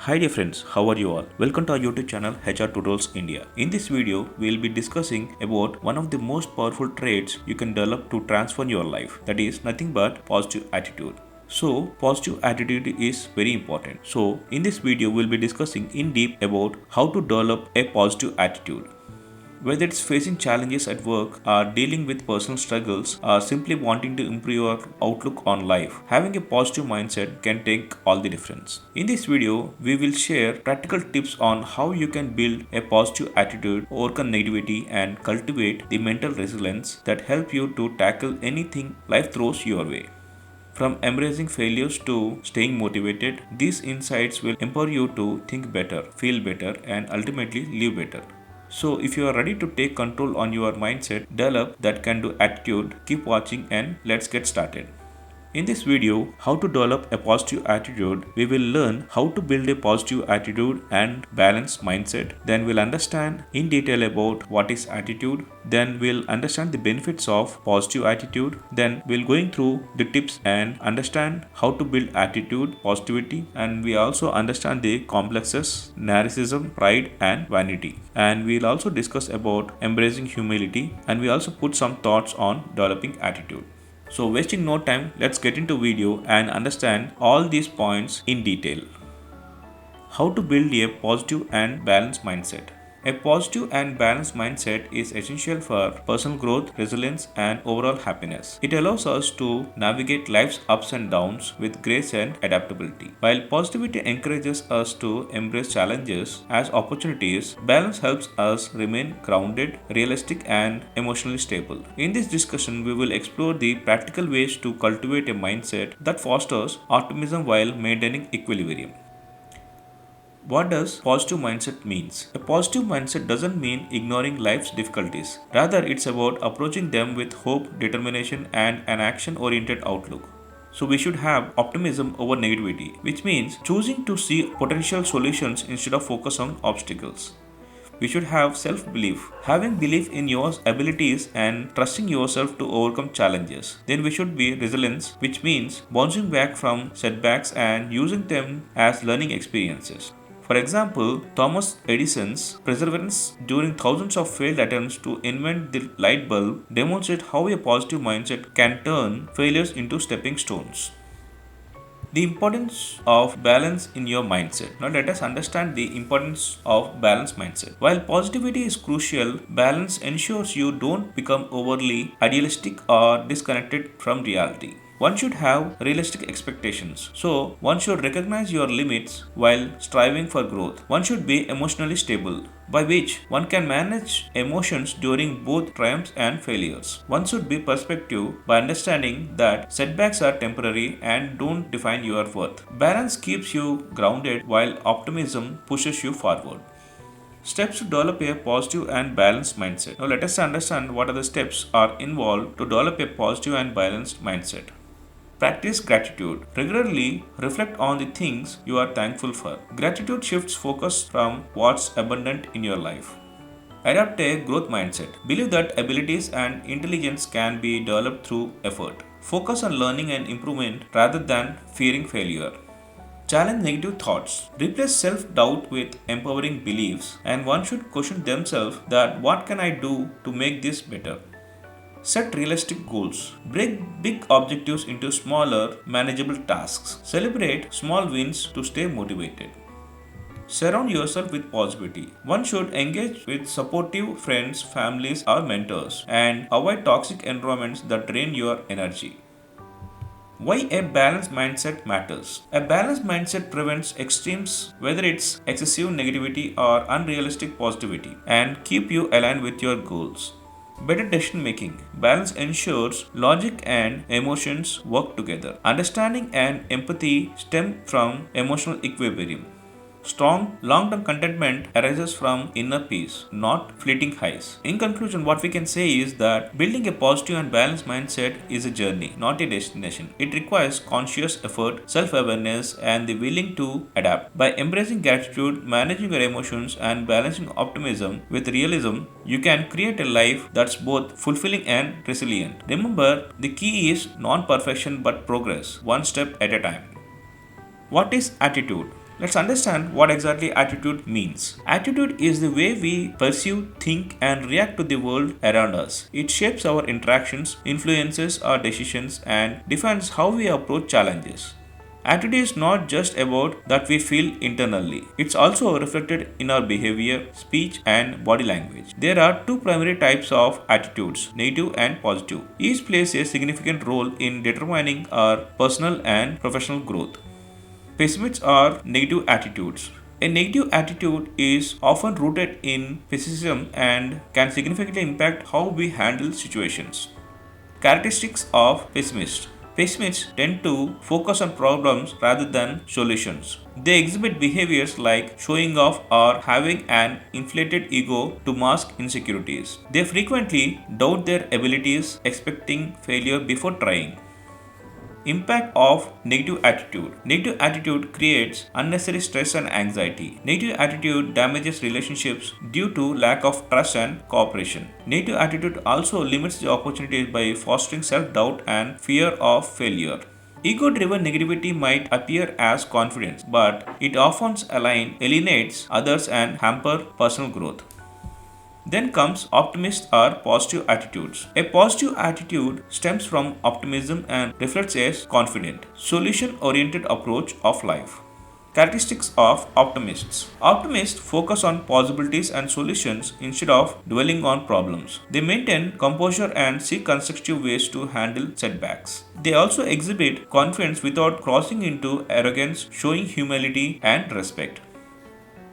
Hi dear friends, how are you all? Welcome to our YouTube channel HR Tutorials India. In this video, we will be discussing about one of the most powerful traits you can develop to transform your life. That is nothing but positive attitude. So, positive attitude is very important. So, in this video, we will be discussing in deep about how to develop a positive attitude. Whether it's facing challenges at work, or dealing with personal struggles, or simply wanting to improve your outlook on life, having a positive mindset can take all the difference. In this video, we will share practical tips on how you can build a positive attitude, overcome negativity, and cultivate the mental resilience that help you to tackle anything life throws your way. From embracing failures to staying motivated, these insights will empower you to think better, feel better, and ultimately live better. So, if you are ready to take control on your mindset, develop that can do attitude, keep watching and let's get started. In this video, how to develop a positive attitude, we will learn how to build a positive attitude and balanced mindset. Then we'll understand in detail about what is attitude. Then we'll understand the benefits of positive attitude. Then we'll going through the tips and understand how to build attitude, positivity, and we also understand the complexes, narcissism, pride and vanity. And we'll also discuss about embracing humility and we also put some thoughts on developing attitude. So wasting no time, let's get into video and understand all these points in detail. How to build a positive and balanced mindset. A positive and balanced mindset is essential for personal growth, resilience, and overall happiness. It allows us to navigate life's ups and downs with grace and adaptability. While positivity encourages us to embrace challenges as opportunities, balance helps us remain grounded, realistic, and emotionally stable. In this discussion, we will explore the practical ways to cultivate a mindset that fosters optimism while maintaining equilibrium. What does positive mindset means? A positive mindset doesn't mean ignoring life's difficulties. Rather, it's about approaching them with hope, determination, and an action-oriented outlook. So we should have optimism over negativity, which means choosing to see potential solutions instead of focus on obstacles. We should have self-belief, having belief in your abilities and trusting yourself to overcome challenges. Then we should be resilience, which means bouncing back from setbacks and using them as learning experiences. For example, Thomas Edison's perseverance during thousands of failed attempts to invent the light bulb demonstrate how a positive mindset can turn failures into stepping stones. The importance of balance in your mindset. Now let us understand the importance of balanced mindset. While positivity is crucial, balance ensures you don't become overly idealistic or disconnected from reality. One should have realistic expectations. So, one should recognize your limits while striving for growth. One should be emotionally stable, by which one can manage emotions during both triumphs and failures. One should be perspective by understanding that setbacks are temporary and don't define your worth. Balance keeps you grounded while optimism pushes you forward. Steps to develop a positive and balanced mindset. Now let us understand what are the steps are involved to develop a positive and balanced mindset. Practice gratitude. Regularly reflect on the things you are thankful for. Gratitude shifts focus from what's abundant in your life. Adopt a growth mindset. Believe that abilities and intelligence can be developed through effort. Focus on learning and improvement rather than fearing failure. Challenge negative thoughts. Replace self-doubt with empowering beliefs, and one should question themselves that what can I do to make this better? Set realistic goals. Break big objectives into smaller, manageable tasks. Celebrate small wins to stay motivated. Surround yourself with positivity. One should engage with supportive friends, families, or mentors and avoid toxic environments that drain your energy. Why a balanced mindset matters. A balanced mindset prevents extremes, whether it's excessive negativity or unrealistic positivity, and keep you aligned with your goals. Better decision making. Balance ensures logic and emotions work together. Understanding and empathy stem from emotional equilibrium. Strong long-term contentment arises from inner peace, not fleeting highs. In conclusion, what we can say is that building a positive and balanced mindset is a journey, not a destination. It requires conscious effort, self-awareness, and the willing to adapt. By embracing gratitude, managing your emotions, and balancing optimism with realism, you can create a life that's both fulfilling and resilient. Remember, the key is non-perfection but progress, one step at a time. What is attitude? Let's understand what exactly attitude means. Attitude is the way we perceive, think, and react to the world around us. It shapes our interactions, influences our decisions, and defines how we approach challenges. Attitude is not just about that we feel internally. It's also reflected in our behavior, speech, and body language. There are two primary types of attitudes, negative and positive. Each plays a significant role in determining our personal and professional growth. Pessimists are negative attitudes. A negative attitude is often rooted in pessimism and can significantly impact how we handle situations. Characteristics of pessimists. Pessimists tend to focus on problems rather than solutions. They exhibit behaviors like showing off or having an inflated ego to mask insecurities. They frequently doubt their abilities, expecting failure before trying. Impact of negative attitude. Negative attitude creates unnecessary stress and anxiety. Negative attitude damages relationships due to lack of trust and cooperation. Negative attitude also limits the opportunities by fostering self-doubt and fear of failure. Ego-driven negativity might appear as confidence, but it often alienates others and hamper personal growth. Then comes optimist or positive attitudes. A positive attitude stems from optimism and reflects a confident, solution-oriented approach of life. Characteristics of optimists. Optimists focus on possibilities and solutions instead of dwelling on problems. They maintain composure and seek constructive ways to handle setbacks. They also exhibit confidence without crossing into arrogance, showing humility and respect.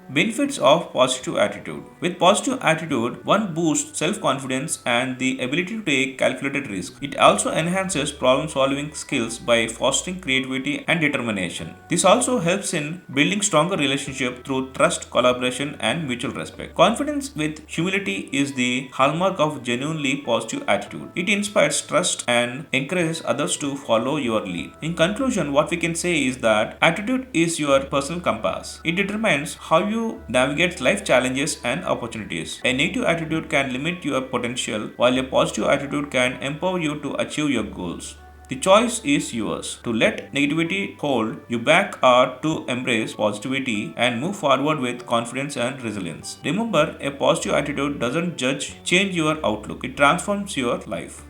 Benefits of positive attitude. With positive attitude, one boosts self-confidence and the ability to take calculated risks. It also enhances problem-solving skills by fostering creativity and determination. This also helps in building stronger relationships through trust, collaboration, and mutual respect. Confidence with humility is the hallmark of genuinely positive attitude. It inspires trust and encourages others to follow your lead. In conclusion, what we can say is that attitude is your personal compass. It determines how you navigate life challenges and opportunities. A negative attitude can limit your potential, while a positive attitude can empower you to achieve your goals. The choice is yours to let negativity hold you back or to embrace positivity and move forward with confidence and resilience. Remember, a positive attitude doesn't change your outlook, it transforms your life.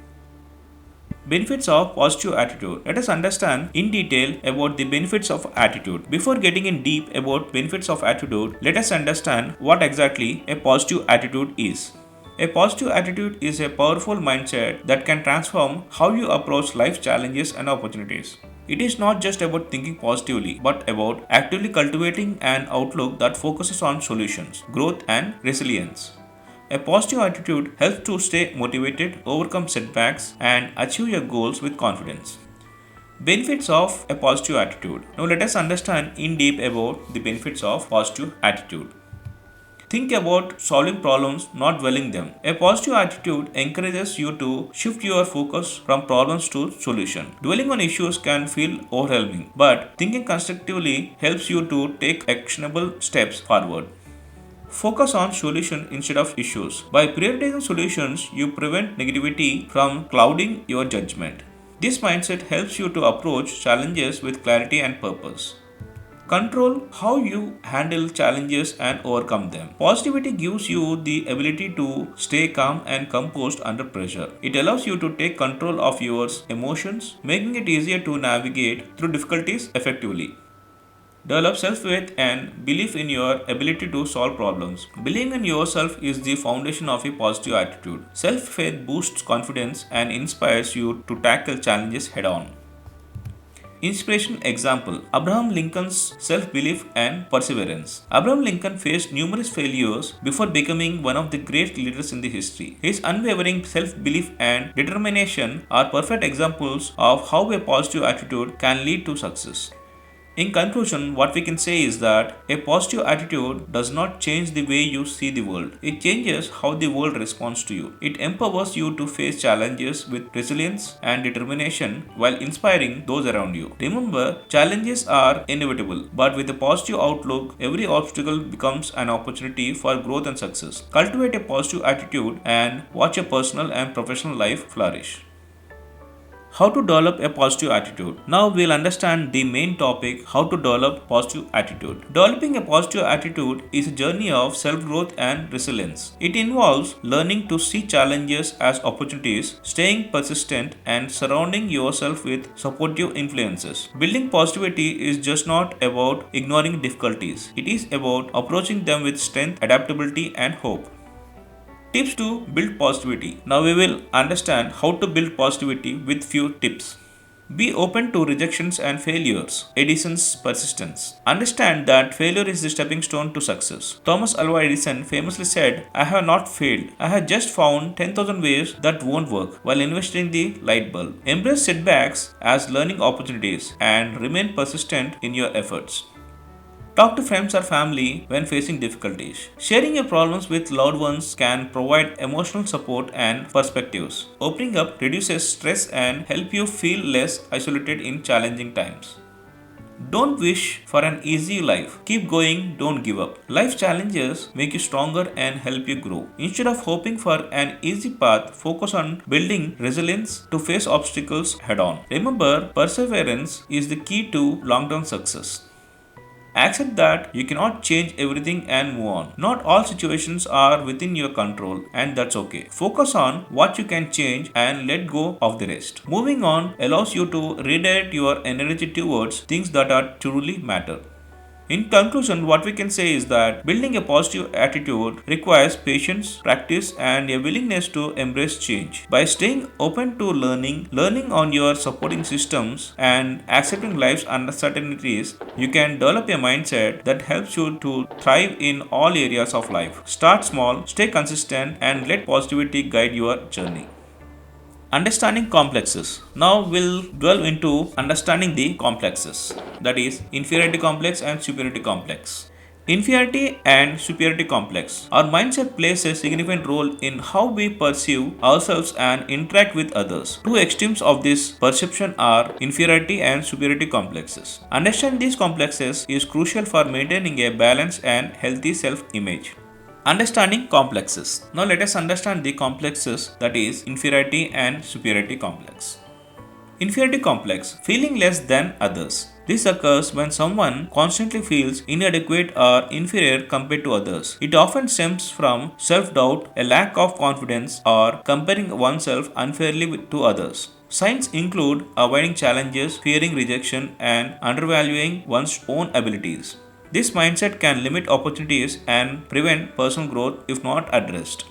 Benefits of positive attitude. Let us understand in detail about the benefits of attitude. Before getting in deep about benefits of attitude, let us understand what exactly a positive attitude is. A positive attitude is a powerful mindset that can transform how you approach life challenges and opportunities. It is not just about thinking positively, but about actively cultivating an outlook that focuses on solutions, growth, and resilience. A positive attitude helps to stay motivated, overcome setbacks, and achieve your goals with confidence. Benefits of a positive attitude. Now let us understand in deep about the benefits of positive attitude. Think about solving problems, not dwelling them. A positive attitude encourages you to shift your focus from problems to solution. Dwelling on issues can feel overwhelming, but thinking constructively helps you to take actionable steps forward. Focus on solutions instead of issues. By prioritizing solutions, you prevent negativity from clouding your judgment. This mindset helps you to approach challenges with clarity and purpose. Control how you handle challenges and overcome them. Positivity gives you the ability to stay calm and composed under pressure. It allows you to take control of your emotions, making it easier to navigate through difficulties effectively. Develop self-faith and belief in your ability to solve problems. Believing in yourself is the foundation of a positive attitude. Self-faith boosts confidence and inspires you to tackle challenges head-on. Inspiration example: Abraham Lincoln's self-belief and perseverance. Abraham Lincoln faced numerous failures before becoming one of the great leaders in the history. His unwavering self-belief and determination are perfect examples of how a positive attitude can lead to success. In conclusion, what we can say is that a positive attitude does not change the way you see the world. It changes how the world responds to you. It empowers you to face challenges with resilience and determination while inspiring those around you. Remember, challenges are inevitable, but with a positive outlook, every obstacle becomes an opportunity for growth and success. Cultivate a positive attitude and watch your personal and professional life flourish. How to develop a positive attitude. Now we'll understand the main topic, how to develop positive attitude. Developing a positive attitude is a journey of self-growth and resilience. It involves learning to see challenges as opportunities, staying persistent, and surrounding yourself with supportive influences. Building positivity is just not about ignoring difficulties. It is about approaching them with strength, adaptability, and hope. Tips to build positivity. Now we will understand how to build positivity with few tips. Be open to rejections and failures. Edison's persistence. Understand that failure is the stepping stone to success. Thomas Alva Edison famously said, "I have not failed. I have just found 10,000 ways that won't work while investing the light bulb." Embrace setbacks as learning opportunities and remain persistent in your efforts. Talk to friends or family when facing difficulties. Sharing your problems with loved ones can provide emotional support and perspectives. Opening up reduces stress and help you feel less isolated in challenging times. Don't wish for an easy life. Keep going, don't give up. Life challenges make you stronger and help you grow. Instead of hoping for an easy path, focus on building resilience to face obstacles head on. Remember, perseverance is the key to long-term success. Accept that you cannot change everything and move on. Not all situations are within your control, and that's okay. Focus on what you can change and let go of the rest. Moving on allows you to redirect your energy towards things that are truly matter. In conclusion, what we can say is that building a positive attitude requires patience, practice, and a willingness to embrace change. By staying open to learning on your supporting systems, and accepting life's uncertainties, you can develop a mindset that helps you to thrive in all areas of life. Start small, stay consistent, and let positivity guide your journey. Understanding complexes. Now we'll delve into understanding the complexes, that is, inferiority complex and superiority complex. Inferiority and superiority complex. Our mindset plays a significant role in how we perceive ourselves and interact with others. Two extremes of this perception are inferiority and superiority complexes. Understanding these complexes is crucial for maintaining a balanced and healthy self-image. Understanding complexes. Now let us understand the complexes, that is inferiority and superiority complex. Inferiority complex, feeling less than others. This occurs when someone constantly feels inadequate or inferior compared to others. It often stems from self-doubt, a lack of confidence, or comparing oneself unfairly to others. Signs include avoiding challenges, fearing rejection, and undervaluing one's own abilities. This mindset can limit opportunities and prevent personal growth if not addressed.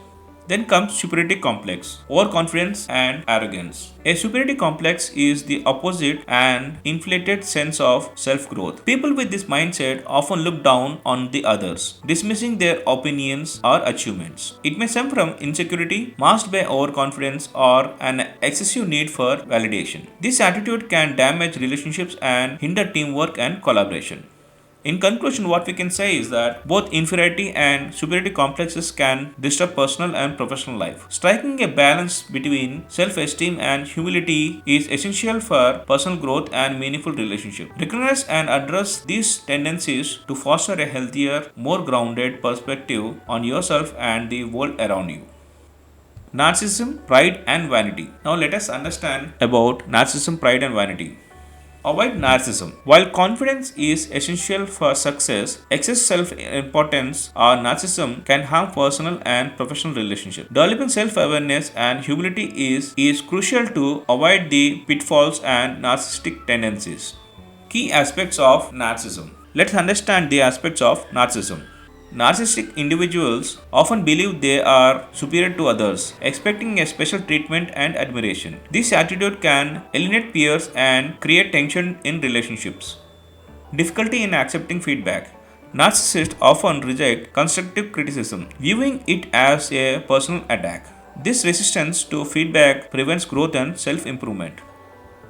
Then comes superiority complex, overconfidence and arrogance. A superiority complex is the opposite and inflated sense of self-growth. People with this mindset often look down on the others, dismissing their opinions or achievements. It may stem from insecurity, masked by overconfidence, or an excessive need for validation. This attitude can damage relationships and hinder teamwork and collaboration. In conclusion, what we can say is that both inferiority and superiority complexes can disrupt personal and professional life. Striking a balance between self-esteem and humility is essential for personal growth and meaningful relationships. Recognize and address these tendencies to foster a healthier, more grounded perspective on yourself and the world around you. Narcissism, pride, and vanity. Now let us understand about narcissism, pride, and vanity. Avoid narcissism. While confidence is essential for success, excess self-importance or narcissism can harm personal and professional relationships. Developing self-awareness and humility is crucial to avoid the pitfalls and narcissistic tendencies. Key aspects of narcissism. Let's understand the aspects of narcissism. Narcissistic individuals often believe they are superior to others, expecting a special treatment and admiration. This attitude can alienate peers and create tension in relationships. Difficulty in accepting feedback. Narcissists often reject constructive criticism, viewing it as a personal attack. This resistance to feedback prevents growth and self-improvement.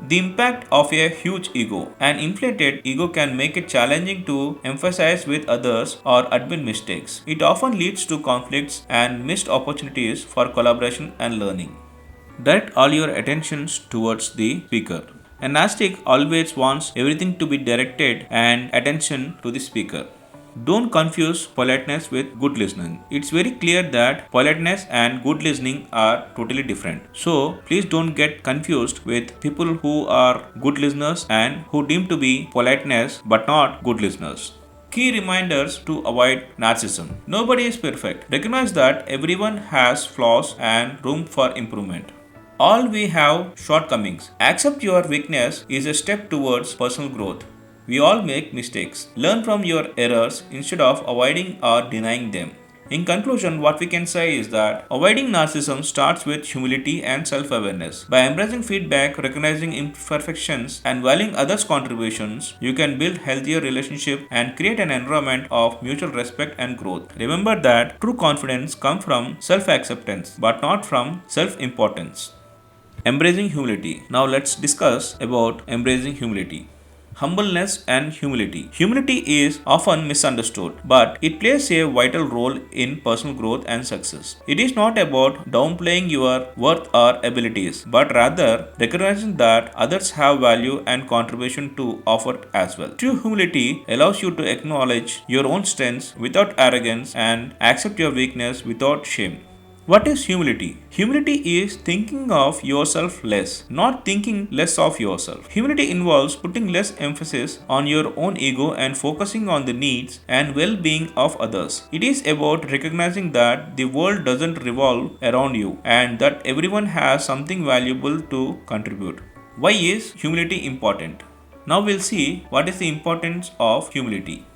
The impact of a huge ego. An inflated ego can make it challenging to emphasize with others or admit mistakes. It often leads to conflicts and missed opportunities for collaboration and learning. Direct all your attentions towards the speaker. A narcissist always wants everything to be directed and attention to the speaker. Don't confuse politeness with good listening. It's very clear that politeness and good listening are totally different. So please don't get confused with people who are good listeners and who deem to be politeness but not good listeners. Key reminders to avoid narcissism. Nobody is perfect. Recognize that everyone has flaws and room for improvement. All we have shortcomings. Accept your weakness is a step towards personal growth. We all make mistakes. Learn from your errors instead of avoiding or denying them. In conclusion, what we can say is that avoiding narcissism starts with humility and self awareness. By embracing feedback, recognizing imperfections, and valuing others' contributions, you can build healthier relationships and create an environment of mutual respect and growth. Remember that true confidence comes from self acceptance but not from self importance. Embracing humility. Now let's discuss about embracing humility. Humbleness and humility. Humility is often misunderstood, but it plays a vital role in personal growth and success. It is not about downplaying your worth or abilities, but rather recognizing that others have value and contribution to offer as well. True humility allows you to acknowledge your own strengths without arrogance and accept your weakness without shame. What is humility? Humility is thinking of yourself less, not thinking less of yourself. Humility involves putting less emphasis on your own ego and focusing on the needs and well being of others. It is about recognizing that the world doesn't revolve around you and that everyone has something valuable to contribute. Why is humility important? Now we'll see what is the importance of humility.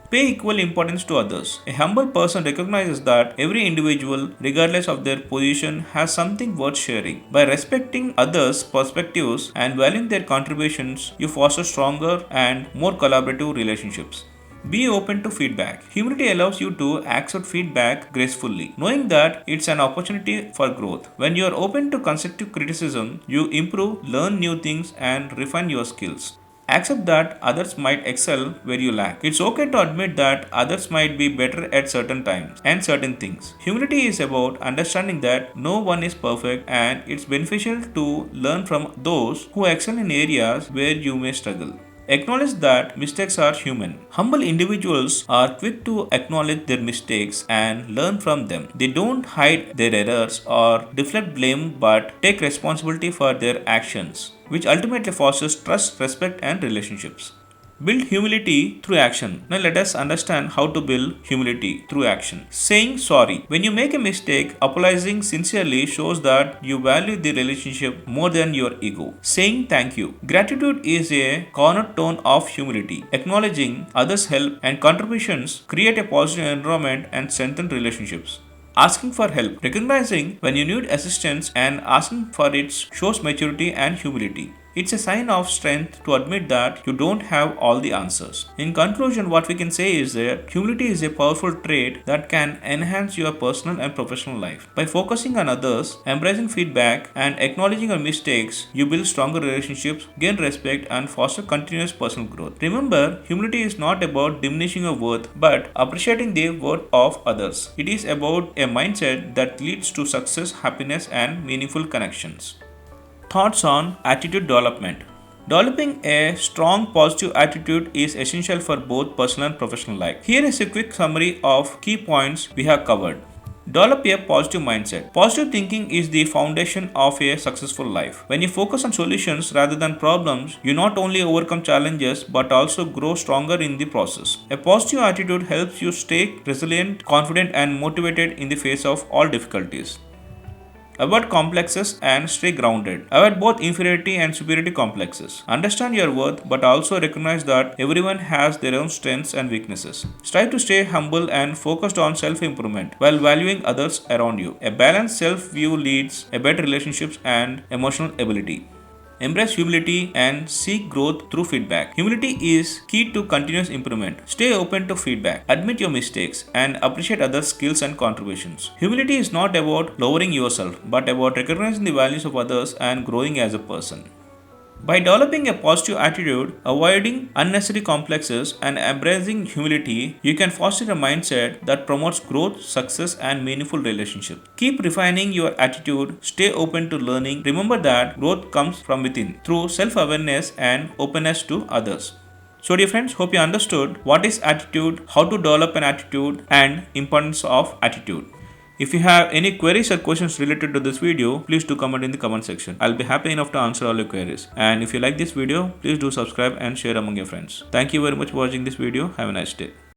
Pay equal importance to others. A humble person recognizes that every individual, regardless of their position, has something worth sharing. By respecting others' perspectives and valuing their contributions, you foster stronger and more collaborative relationships. Be open to feedback. Humility allows you to accept feedback gracefully, knowing that it's an opportunity for growth. When you are open to constructive criticism, you improve, learn new things, and refine your skills. Accept that others might excel where you lack. It's okay to admit that others might be better at certain times and certain things. Humility is about understanding that no one is perfect and it's beneficial to learn from those who excel in areas where you may struggle. Acknowledge that mistakes are human. Humble individuals are quick to acknowledge their mistakes and learn from them. They don't hide their errors or deflect blame but take responsibility for their actions, which ultimately fosters trust, respect, and relationships. Build humility through action. Now let us understand how to build humility through action. Saying sorry. When you make a mistake, apologizing sincerely shows that you value the relationship more than your ego. Saying thank you. Gratitude is a cornerstone of humility. Acknowledging others' help and contributions create a positive environment and strengthen relationships. Asking for help. Recognizing when you need assistance and asking for it shows maturity and humility. It's a sign of strength to admit that you don't have all the answers. In conclusion, what we can say is that humility is a powerful trait that can enhance your personal and professional life. By focusing on others, embracing feedback, and acknowledging your mistakes, you build stronger relationships, gain respect, and foster continuous personal growth. Remember, humility is not about diminishing your worth, but appreciating the worth of others. It is about a mindset that leads to success, happiness, and meaningful connections. Thoughts on attitude development. Developing a strong positive attitude is essential for both personal and professional life. Here is a quick summary of key points we have covered. Develop a positive mindset. Positive thinking is the foundation of a successful life. When you focus on solutions rather than problems, you not only overcome challenges but also grow stronger in the process. A positive attitude helps you stay resilient, confident, and motivated in the face of all difficulties. Avoid complexes and stay grounded. Avoid both inferiority and superiority complexes. Understand your worth but also recognize that everyone has their own strengths and weaknesses. Strive to stay humble and focused on self-improvement while valuing others around you. A balanced self-view leads a better relationships and emotional ability. Embrace humility and seek growth through feedback. Humility is key to continuous improvement. Stay open to feedback, admit your mistakes, and appreciate others' skills and contributions. Humility is not about lowering yourself, but about recognizing the values of others and growing as a person. By developing a positive attitude, avoiding unnecessary complexes, and embracing humility, you can foster a mindset that promotes growth, success, and meaningful relationships. Keep refining your attitude, stay open to learning. Remember that growth comes from within through self awareness and openness to others. So dear friends, hope you understood what is attitude, how to develop an attitude, and importance of attitude. If you have any queries or questions related to this video, please do comment in the comment section. I'll be happy enough to answer all your queries. And if you like this video, please do subscribe and share among your friends. Thank you very much for watching this video. Have a nice day.